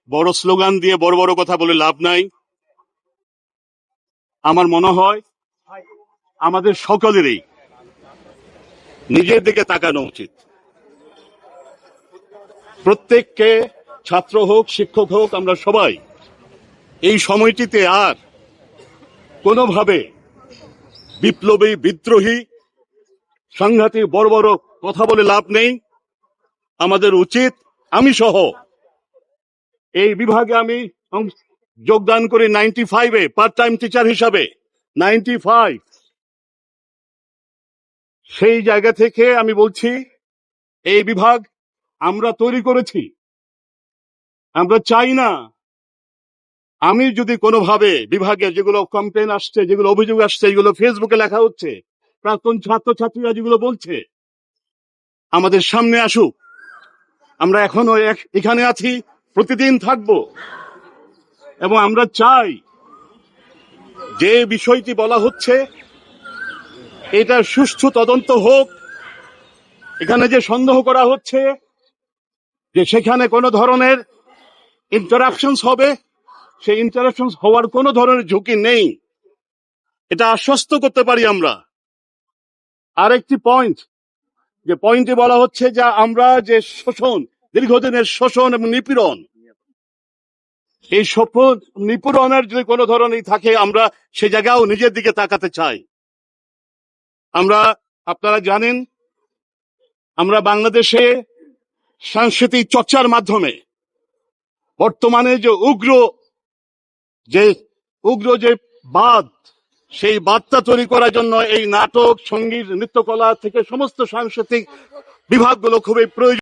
বড় স্লোগান দিয়ে বড় বড় কথা বলে লাভ নাই। আমার মনে হয় আমাদের সকলেরই নিজের দিকে তাকানো উচিত। প্রত্যেককে, ছাত্র হোক শিক্ষক হোক, আমরা সবাই এই সময়টিতে আর কোনোভাবে বিপ্লবী বিদ্রোহী সাংঘাতিক বড় বড় কথা বলে লাভ নেই। আমাদের উচিত, আমি সহ এই বিভাগে আমি যোগদান করি 95-এ পার্ট টাইম টিচার হিসাবে। 95, সেই জায়গা থেকে আমি বলছি এই বিভাগ আমরা তৈরি করেছি, আমরা চাই না আমি যদি কোনোভাবে বিভাগে যেগুলো কমপ্লেন আসছে, যেগুলো অভিযোগ আসছে, যেগুলো ফেসবুকে লেখা হচ্ছে, প্রাক্তন ছাত্রছাত্রীরা যেগুলো বলছে, আমাদের সামনে আসুক। আমরা এখনো এখানে আছি, প্রতিদিন থাকবো, এবং আমরা চাই যে বিষয়টি বলা হচ্ছে এটা সুষ্ঠু তদন্ত হোক। এখানে যে সন্দেহ করা হচ্ছে যে সেখানে কোনো ধরনের ইন্টারাকশনস হবে, সেই ইন্টারাকশনস হওয়ার কোনো ধরনের ঝুঁকি নেই, এটা আশ্বস্ত করতে পারি আমরা। আরেকটি পয়েন্ট, যে পয়েন্টে বলা হচ্ছে যে আমরা যে শোষণ, দীর্ঘদিনের শোষণ এবং নিপীড়ন, এই শোষণ নিপীড়নের যদি কোনো ধরনের থাকে, আমরা সে জায়গাও নিজের দিকে তাকাতে চাই। আমরা, আপনারা জানেন, আমরা বাংলাদেশে সাংস্কৃতিক চর্চার মাধ্যমে বর্তমানে যে উগ্র যে বাদ, সেই বাদটা তৈরি করার জন্য এই নাটক, সঙ্গীত, নৃত্যকলা থেকে সমস্ত সাংস্কৃতিক বিভাগগুলো খুবই প্রয়োজন।